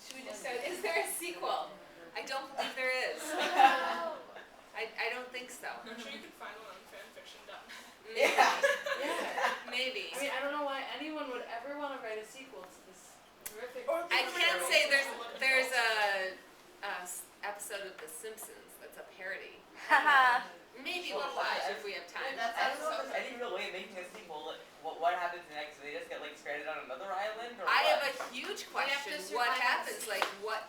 Should we just So is there a sequel? I don't believe there is. I don't think so. I'm sure you can find one on fanfiction.net. Maybe. Yeah. Maybe. I mean, I don't know why anyone would ever want to write a sequel to this horrific. I can say there's a episode of The Simpsons that's a parody. Maybe we'll watch if we have time. I don't know if there's any real way of making a sequel. What happens next? Do they just get like stranded on another island? Or I what? have a huge question. What happens? Like, what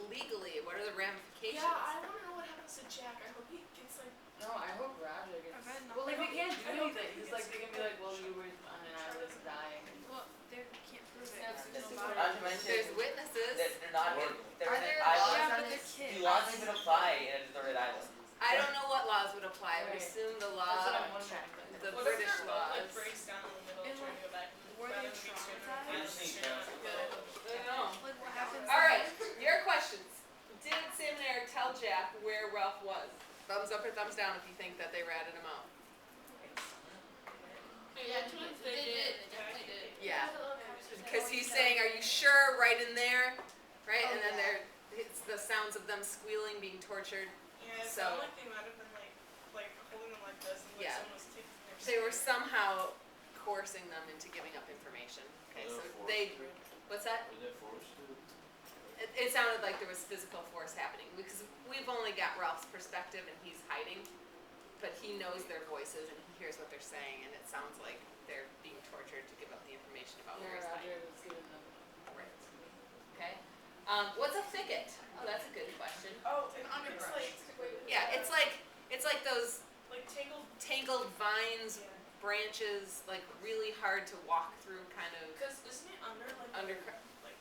legally? What are the ramifications? Yeah, I want to know what happens to Jack. I hope he gets like. No, I hope Roger gets. I've read Well, like they can't do I hope anything. he It's like gets they can be like, well, you were on an island dying. Well, they can't prove it. That's There's just no a- Not to mention There's witnesses. they're not. They're Are in there an laws island. Yeah, on but they're this? kids. Do laws even apply in a deserted island? I don't know what laws would apply. I would Right. assume the That's what I'm law, wondering. the What British if their boat like laws. breaks down in the middle And, trying to go back? were rather they than being stranded on traumatized? an island, Yes, stranded on a boat? I don't know. Like what happens? All right, your questions. Did Sam and Eric tell Jack where Ralph was? Thumbs up or thumbs down if you think that they ratted him out. Yeah, they did. Definitely did. Yeah. Because he's saying, are you sure? Right in there, right? And then it's the sounds of them squealing, being tortured. Yeah, it So- sounded like they might have been like holding them like this and like Yeah. someone was taking their They were skin. somehow coercing them into giving up information. Okay, so what's that? Were they forced to? It sounded like there was physical force happening because we've only got Ralph's perspective and he's hiding, but he knows their voices and he hears what they're saying and it sounds like they're being tortured to give up the information about where Yeah, he's Roger hiding. was giving them. Right. Okay. What's a thicket? Oh, that's a good question. Oh, it's Underbrush. Yeah, it's like those like tangled. tangled vines, Yeah. branches, like really hard to walk through, kind of. Because isn't it under like like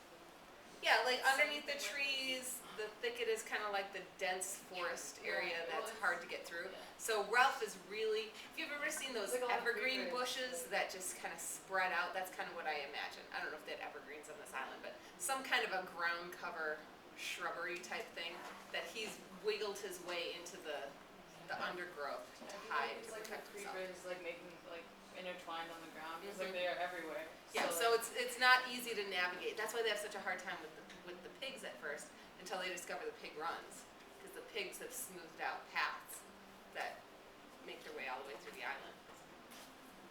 Yeah, like underneath the Something trees, the thicket is kind of like the dense forest area Yeah, that's well, hard to get through. Yeah. So Ralph is really, if you've ever seen those It's like a lot of evergreen creepers. bushes that just kind of spread out, that's kind of what I imagine. I don't know if they had evergreens on this island, but some kind of a ground cover shrubbery type thing that he's wiggled his way into the undergrowth I to feel hide. like it's to like the protect himself. creepers like making like intertwined on the ground. It's like Mhm. they are everywhere. Yeah, so it's not easy to navigate. That's why they have such a hard time with the pigs at first until they discover the pig runs, because the pigs have smoothed out paths that make their way all the way through the island.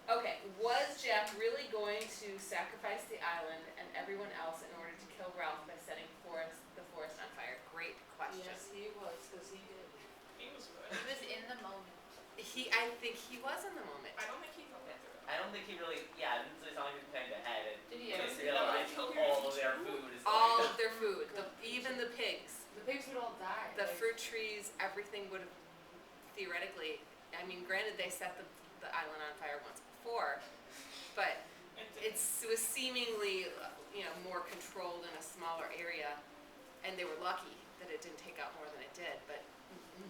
Okay, was Jack really going to sacrifice the island and everyone else in order to kill Ralph by setting the forest on fire? Great question. Yes, he was, because he did. he was good. He was in the moment. I think he was in the moment. I don't think he thought that through. I don't think he really. Yeah, it didn't really sound like he was planning ahead. Did he And ever just say realized that? all of their food is All going of their food, even the pigs. The pigs would all die. The like, fruit trees, everything would have theoretically, I mean, granted they set the island on fire once before, but And it was seemingly, more controlled in a smaller area, and they were lucky that it didn't take out more than it did, but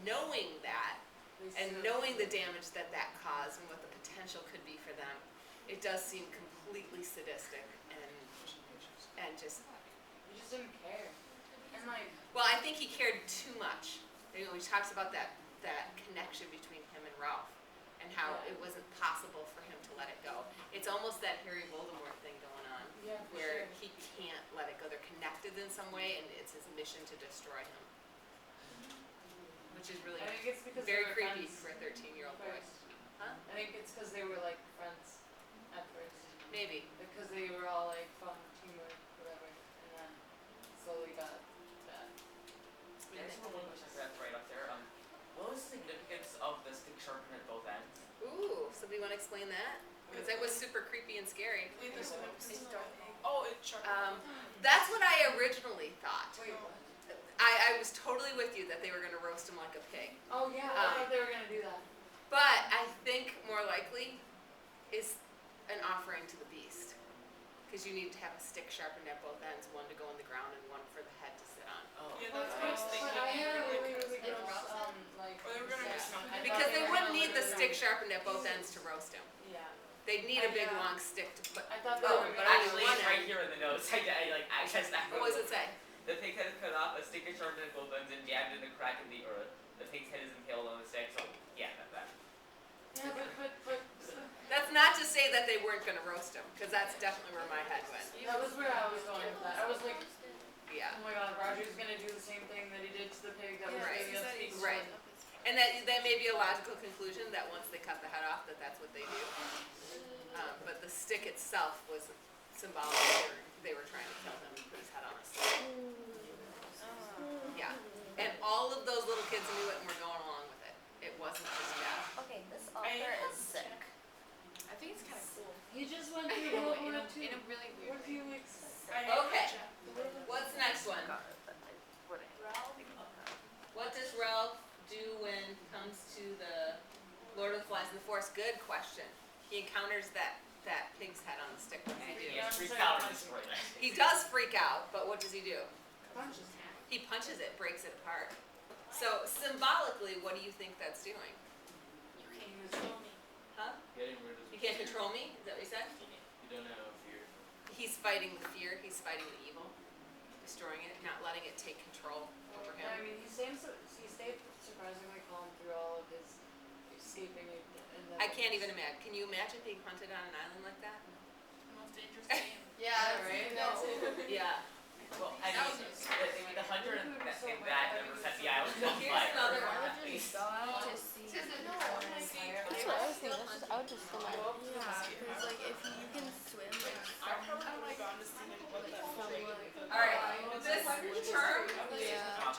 knowing that, they and served- knowing the damage that caused and what the potential could be for them, it does seem completely sadistic and just, He just didn't care. And like, well, I think he cared too much. He talks about that connection between him and Ralph and how Yeah. it wasn't possible for him to let it go. It's almost that Harry Voldemort thing going on, yeah, for where sure. he can't let it go. They're connected in some way, and it's his mission to destroy him, which is really I think it's because very they were creepy friends for a 13-year-old boy. first. Huh? I think it's because they were like friends at first. Maybe. Because they were all like fun, teamwork, whatever, and then slowly got bad. I just have one question I forgot to write up there. What was the significance of the stick sharpened at both ends? Ooh, somebody want to explain that? Because that was super creepy and scary. Wait, there's It's no- dark. Oh, it's sharp. That's what I originally thought. Wait, what? I was totally with you that they were going to roast him like a pig. Oh yeah, I thought they were gonna do that. But I think more likely is an offering to the beast. Because you need to have a stick sharpened at both ends, one to go in the ground and one for the head to sit on. Oh. Yeah, that's what I was thinking. But I had a really, really Like gross, Ralph like. Or they were gonna yeah, do something. I thought Because they were wouldn't gonna need the literally- stick sharpened at both ends to roast him. Yeah, They'd need a big Yeah. long stick to put. I thought they Oh, were but gonna. Actually, one it's right end. here in the notes. I just that. What does it say? The pig's head is cut off, a stick is sharpened at both ends and jammed in a crack in the earth. The pig's head is impaled on the stick, so yeah, that's that. Yeah, but That's not to say that they weren't going to roast him, because that's definitely where my head went. that was where I was going with that. I was like, Yeah. oh my god, And that may be a logical conclusion, that once they cut the head off, that's what they do. But the stick itself was symbolic, they were trying to kill him and put his head on a stick. Yeah, and all of those little kids knew it and were going along with it. It wasn't just Jeff. Okay, this I author have is sick. I think it's kind of cool. He just went In through World a, War II. in a really What weird a few way. weeks. Okay. What's the next one? What does Ralph do when he comes to the Lord of the Flies in the Forest? Good question. He encounters that pig's head on the stick. What does he do? He freaks out and destroys it. He does freak out, but what does he do? Punches. He punches it, breaks it apart. So symbolically, what do you think that's doing? You can't control me. Huh? Getting rid of You can't control me? Is that what you said? You don't have fear. He's fighting the fear, he's fighting the evil, destroying it, not letting it take control over Yeah, I him. mean, he stayed surprisingly calm through all of his escaping and then. I can't even imagine. Can you imagine being hunted on an island like that? The most dangerous game. Yeah, right. No. Yeah. Well, I That mean, was the hunter in that never set the island on Here's fire. another one. At least. Go out to sea. That's what I was thinking. I would just swim out. Yeah, Because like if you can swim like I've probably gone to see what the Alright, this term, yeah,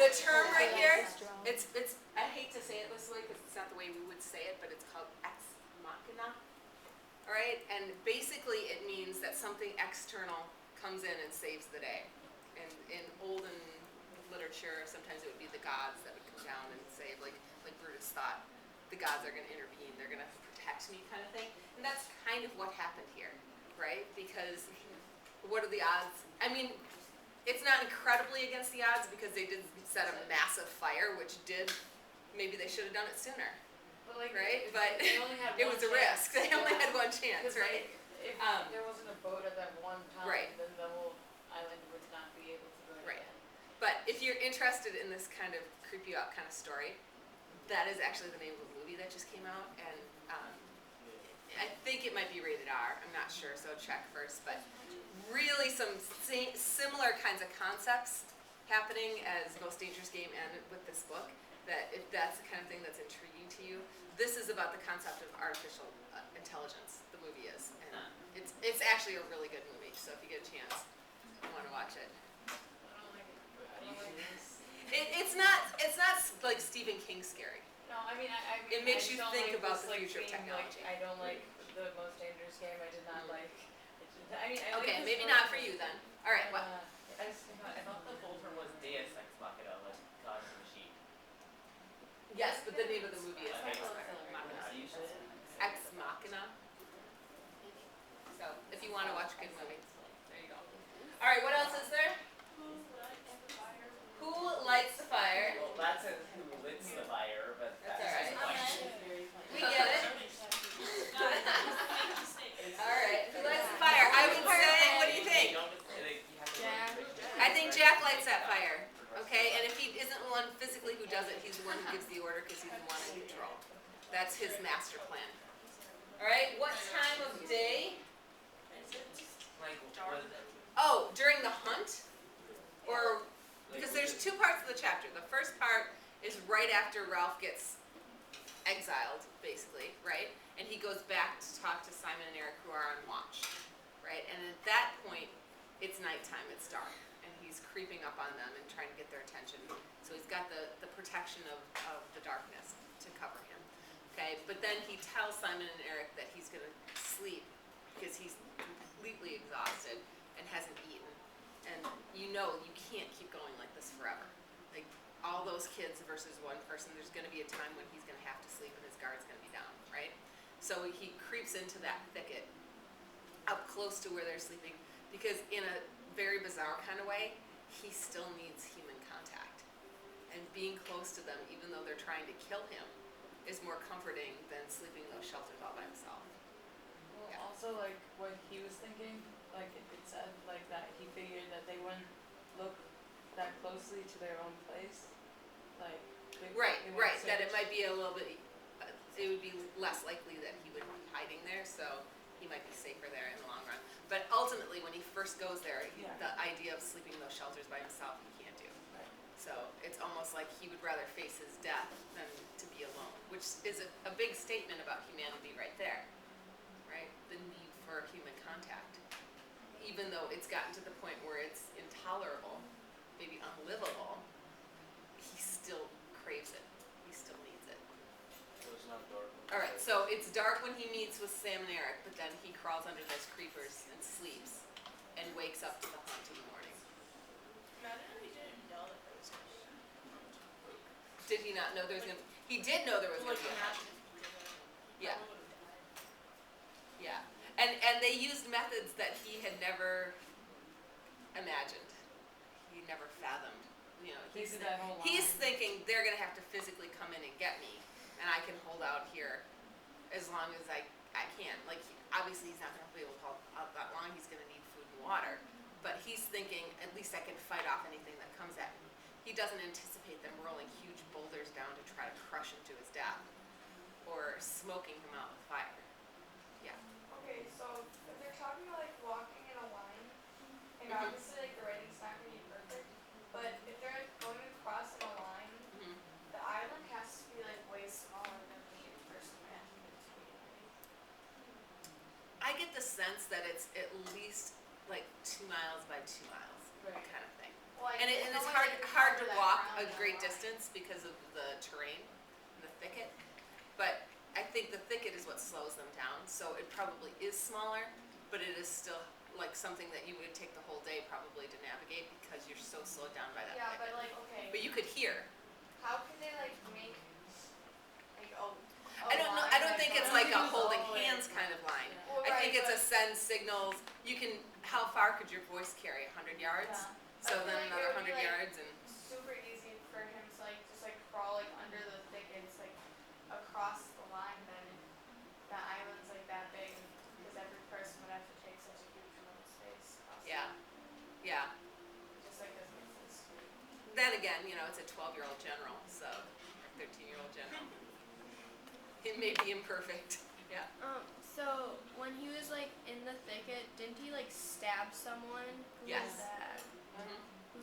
the term right here, it's, I hate to say it this way because it's not the way we would say it, but it's called ex machina. Alright, and basically it means that something external comes in and saves the day. And in olden literature, sometimes it would be the gods that would come down and save, like Brutus thought, the gods are gonna intervene, they're gonna protect me kind of thing. And that's kind of what happened here, right? Because what are the odds? I mean, it's not incredibly against the odds because they did set a massive fire, which maybe they should have done it sooner, But like, right? if But they only had it one was a chance. risk. They only had one chance, 'Cause, right? like, if there wasn't a boat at that one time, Right. then the whole island would not be able to go Right. again. But if you're interested in this kind of creep you out kind of story, that is actually the name of the movie that just came out, and I think it might be rated R. I'm not sure, so check first. But really, some similar kinds of concepts happening as Most Dangerous Game and with this book. That if that's the kind of thing that's intriguing to you, this is about the concept of artificial intelligence. The movie is, and it's actually a really good movie. So if you get a chance, you want to watch it. It's not like Stephen King scary. No, I mean, I mean, It makes I you don't think like about this, the like, future of theme, like, technology. I don't like the Most Dangerous Game. I did not like. I mean, I like Okay, this maybe book, not for you then. All right, what? I thought the full term was Deus Ex Machina, like God in the machine. Yes, but the name of the movie is Okay. Ex Machina. How do you say it? Ex Machina. So, if you want to watch a good movie, there you go. All right, what else is there? Who lights the fire? Well, that says who lit the fire, but That's that's alright. just a question. We get it. All right, who lights the fire? I would say, what do you think? I think Jack lights that fire. Okay, and if he isn't the one physically who does it, he's the one who gives the order because he's the one in control. That's his master plan. All right, what time of day? Like, was Oh, during the hunt? Or, because there's two parts of the chapter. The first part is right after Ralph gets exiled, basically, right? And he goes back to talk to Simon and Eric who are on watch, right? And at that point, it's nighttime, it's dark, and he's creeping up on them and trying to get their attention. So he's got the protection of the darkness to cover him, okay? But then he tells Simon and Eric that he's gonna sleep because he's completely exhausted and hasn't eaten. And you can't keep going like this forever. Like, all those kids versus one person, there's gonna be a time when he's gonna have to sleep and his guard's gonna be down, right? So he creeps into that thicket, up close to where they're sleeping, because in a very bizarre kind of way, he still needs human contact. And being close to them, even though they're trying to kill him, is more comforting than sleeping in those shelters all by himself. Well, Yeah. also like what he was thinking, like it said like that he figured that they wouldn't look that closely to their own place, like they Right, wouldn't that it search. might be a little bit, it would be less likely that he would be hiding there, so he might be safer there in the long run. But ultimately, when he first goes there, Yeah. the idea of sleeping in those shelters by himself, he can't do. Right. So it's almost like he would rather face his death than to be alone, which is a big statement about humanity right there, right? The need for human contact. Even though it's gotten to the point where it's intolerable, maybe unlivable, he still craves it. He still needs it. So it's not dark. Alright, so it's dark when he meets with Sam and Eric, but then he crawls under those creepers and sleeps and wakes up to the hunt in the morning. Imagine if he didn't know that there was gonna be a hunt. Did he not know there was gonna, he did know there was gonna Like, be a hunt. imagine if he did that. He Yeah. probably would've died. Yeah, and they used methods that he had never imagined. He never fathomed, you know, They did that whole he's line. thinking they're gonna have to physically come in and get me, and I can hold out here as long as I can. Like, obviously he's not gonna be able to hold out that long, he's gonna need food and water, but he's thinking, at least I can fight off anything that comes at me. He doesn't anticipate them rolling huge boulders down to try to crush him to his death, or smoking him out with fire. Yeah. Okay, so if they're talking about like walking in a line, and Mhm. obviously like the writing's not gonna be perfect, but if they're like, going across in a line, Mhm. the island has to be like way smaller than we first imagined it to be. I get the sense that it's at least like 2 miles by 2 miles Right. kind of thing. Well, And it's it's only, hard like, hard cover to that walk ground a in a great line. distance because of the terrain, the thicket. But I think the thicket is what slows them down, so it probably is smaller, but it is still like something that you would take the whole day probably to navigate because you're so slowed down by that Yeah, thicket. but like, okay, But you could hear. how can they like make, like, I don't know, I don't think it's like a holding hands kind of line. Yeah. Well, I think right, it's a but- send signals. You can, how far could your voice carry? 100 yards? Yeah. So I feel then like it another would be, 100 like, yards and super easy for him to like just like crawl like under the thickets like across the line then if the island's like that big because every person would have to take such a huge amount of space across yeah, yeah. it just like doesn't make sense to me. Then again, you know, it's a 12-year-old general, so, or 13-year-old general. It may be imperfect, yeah. So when he was like in the thicket, didn't he like stab someone? Who Yes. was that? Mhm. Who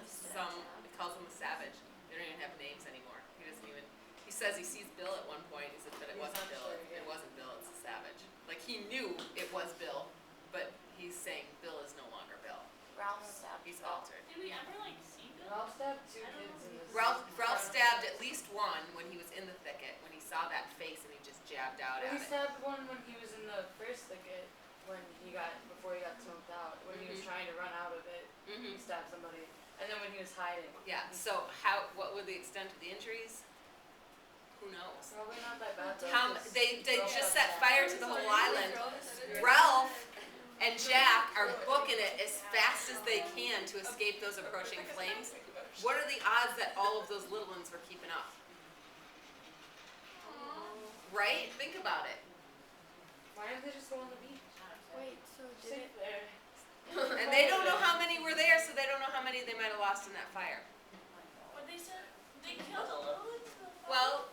Some, it calls him a savage. They don't even have names anymore. He doesn't even, he says he sees Bill at one point, he said, but it He's wasn't not Bill, sure, it yeah. wasn't Bill, it's a savage. Like, he knew it was Bill, but he's saying Bill is no longer Bill. Ralph stabbed. He's altered. Did we ever like see Bill? Ralph stabbed 2 I don't kids in this. Ralph stabbed at least one when he was in the thicket, when he saw that face and he just jabbed out Well, at he it. stabbed one when he was in the first thicket, before he got smoked out, when he was Mhm. trying to run out of it, he Mhm. stabbed somebody, and then when he was hiding. Yeah, so what were the extent of the injuries? Who knows? Probably not that bad though. How, 'cause they Ralph just got set stabbed. fire to the whole island. Ralph and Jack are booking it as fast as they can to escape those approaching flames. What are the odds that all of those little ones were keeping up? Right? Think about it. Why didn't they just go on the beach? Wait, so did Sit it? there. And they don't know how many were there, so they don't know how many they might have lost in that fire. What they said, they killed the little ones? Well,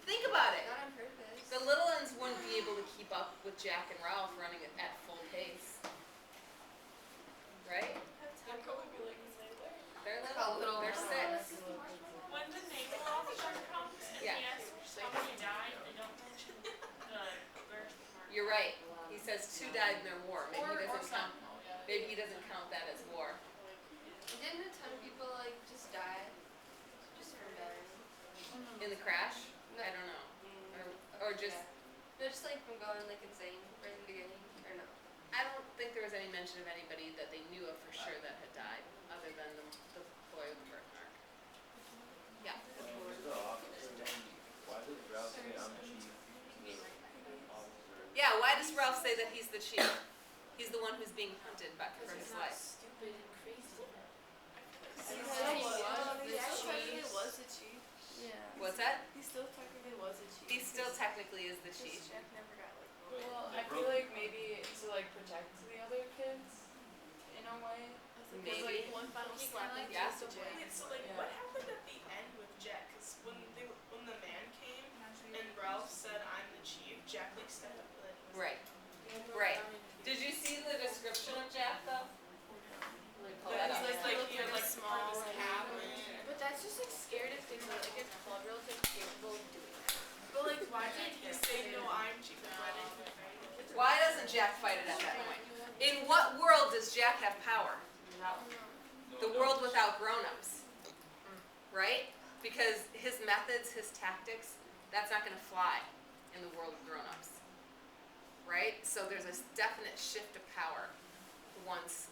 think about it. Not on purpose. The little ones wouldn't be able to keep up with Jack and Ralph running at full pace. Right? They'd probably be like, stay away. They're A little, little they're more. 6. When the naval officer comes and Yeah. he asks how many died, they don't mention the birth mark. You're right. He says 2 died in their war. Maybe he Or doesn't count. some. Oh, yeah. Maybe he doesn't count that as war. Didn't a ton of people like just die? Just for dying? In the crash? I don't know. Or just, No, just like from going like insane right in the beginning, or no? I don't think there was any mention of anybody that they knew of for sure that had died, other than the boy with the birthmark. Yeah. Who's the officer then? Why does Ralph say I'm chief? The officer. Yeah, why does Ralph say that he's the chief? He's the one who's being hunted back for Because his he's not life. stupid and crazy. He He still was a chief. Yeah. What's that? He still technically was a chief. He still technically is the chief. Jack never got like. But Well, they I feel broke- like maybe to like protect the other kids, in a way. Maybe. one final He slap. kinda like Yeah. chased away. Wait, so like, Yeah. what happened at the end with Jack? Cause when the man came and Ralph said, "I'm the chief," Jack like stepped up to it. Right. Right. Did you see the description of Jack though? Let me pull that But up. he's like, Looked he had like like a part of his small cabin. But that's just like Jack fight it at that point. In what world does Jack have power? No. No The one world knows. without grown-ups, right? Because his methods, his tactics, that's not gonna fly in the world of grown-ups, right? So there's a definite shift of power once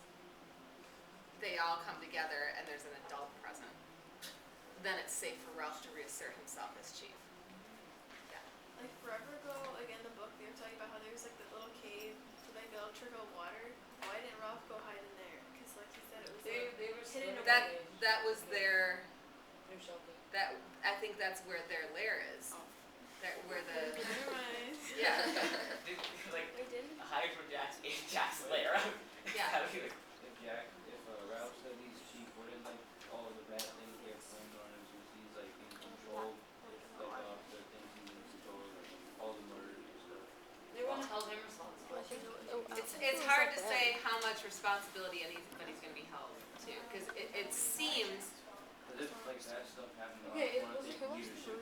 they all come together and there's an adult present. Then it's safe for Ralph to reassert himself as chief. Like forever ago, like in the book, they were talking about how there was like that little cave with like the little trickle of water. Why didn't Ralph go hide in there? Because like he said, it was They were hidden swimming away. That was their, Their shelter. I think that's where their lair is. Oh. That where the, Never mind. yeah, Like Wait, didn't? hide from Jack's lair. Yeah. That would be like, If Ralph said he's chief, wouldn't like all of the bad things get blamed on him since he's like in control? If like the things he's in control of, like all the murders and stuff. They won't hold him responsible. it's hard to say how much responsibility anybody's gonna be held to, because it seems, But if like that stuff happened, Okay, I wanna those take are- leadership.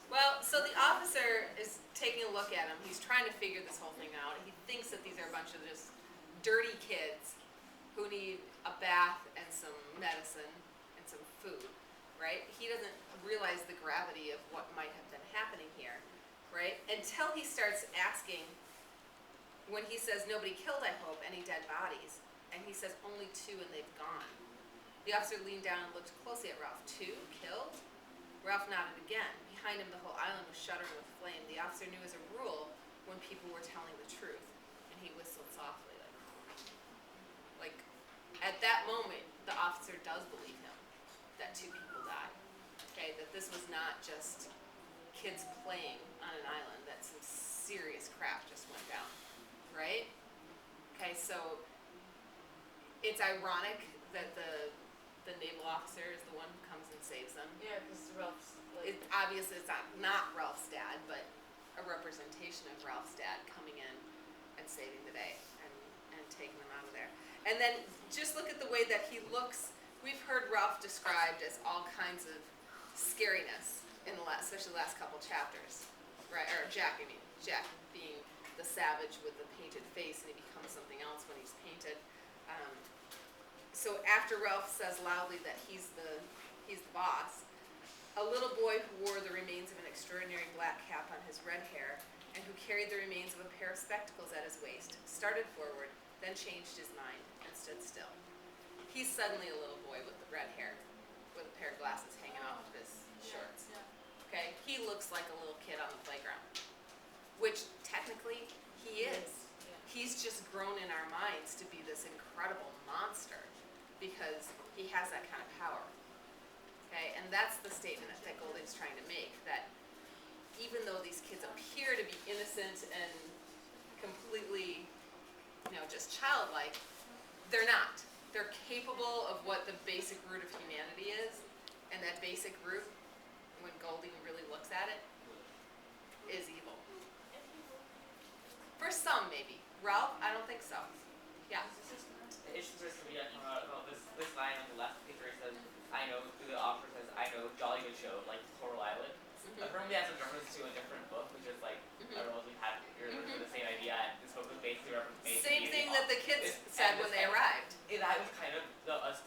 well, so the officer is taking a look at him, he's trying to figure this whole thing out, he thinks that these are a bunch of just dirty kids who need a bath and some medicine and some food, right? He doesn't realize the gravity of what might have been happening here, right? Until he starts asking, when he says, nobody killed, I hope, any dead bodies, and he says, only 2 and they've gone. The officer leaned down and looked closely at Ralph. 2 killed? Ralph nodded again. Behind him, the whole island was shuddering with flame. The officer knew as a rule when people were telling the truth, and he whistled softly, like at that moment, the officer does believe him that 2 people died. Okay, that this was not just kids playing on an island, that some serious crap just went down, right? Okay, so it's ironic that the naval officer is the one who comes and saves them. Yeah, because Ralph's like. It obviously it's not Ralph's dad, but a representation of Ralph's dad coming in and saving the day and taking them out of there. And then just look at the way that he looks. We've heard Ralph described as all kinds of scariness in the last, especially the last couple chapters, right? Or Jack, I mean, Jack being the savage with the painted face, and he becomes something else when he's painted. So after Ralph says loudly that he's the boss, a little boy who wore the remains of an extraordinary black cap on his red hair and who carried the remains of a pair of spectacles at his waist started forward, then changed his mind and stood still. He's suddenly a little boy with the red hair, with a pair of glasses hanging off of his shorts. Okay, he looks like a little kid on the playground, which technically he is. He's just grown in our minds to be this incredible monster because he has that kind of power. Okay, and that's the statement that Golding's trying to make, that even though these kids appear to be innocent and completely, just childlike, they're not. They're capable of what the basic root of humanity is, and that basic root, when Golding really looks at it, is evil. For some, maybe. Ralph, I don't think so. Yeah. it's just for me to come out about this line on the left picture. It says, I know, the author says, I know, jolly good show, like Coral Island. Apparently that's a reference to a different book, which is like, I don't know if we had, you're the same idea, and this book was basically a reference made Same to thing that the kids said when they arrived. That was kind of,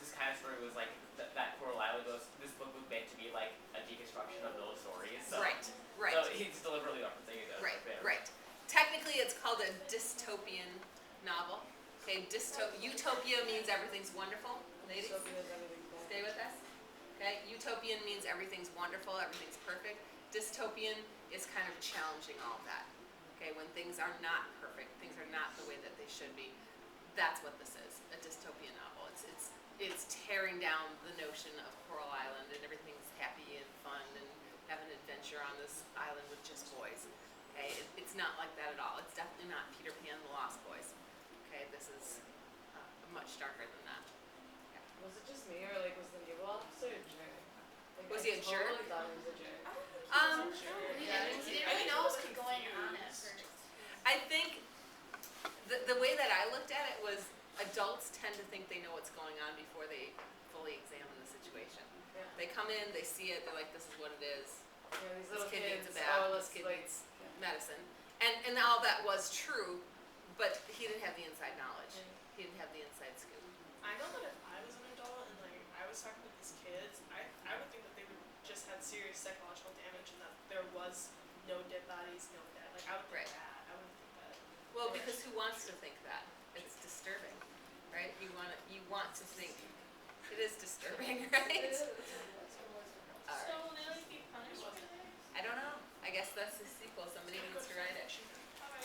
this kind of story was like, that Coral Island was, this book was meant to be like a deconstruction of those stories. So, Right. So he's deliberately referencing it. Right. Technically, it's called a dystopian novel. Okay, utopia means everything's wonderful. Ladies, stay with us. Okay, utopian means everything's wonderful, everything's perfect. Dystopian is kind of challenging all of that. Okay, when things are not perfect, things are not the way that they should be. That's what this is, a dystopian novel. It's tearing down the notion of Coral Island and everything's happy and fun and have an adventure on this island with just boys. Okay, it's not like that at all. It's definitely not Peter Pan the Lost Boys. Okay, this is much darker than that. Was it just me, or like was the naval officer a jerk? Like, Was I he a jerk? totally thought he was a jerk. We didn't really know what was going on at first. I think the way that I looked at it was adults tend to think they know what's going on before they fully examine the situation. Yeah. They come in, they see it, they're like, this is what it is. Yeah, these This little kid kids. needs a bath, Oh, this let's kid like. needs medicine. And all that was true, But he didn't have the inside knowledge. He didn't have the inside scoop. I know that if I was an adult and like I was talking to these kids, I would think that they would just had serious psychological damage and that there was no dead bodies, no dead. Like I would think Right. that. I wouldn't think that. Well, because who wants to think that? It's disturbing, right? You want to think. It is disturbing, right? All right. So will they like be punished for this? I don't know. I guess that's the sequel. Somebody needs to write it.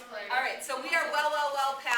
Alright. All right, so we are well past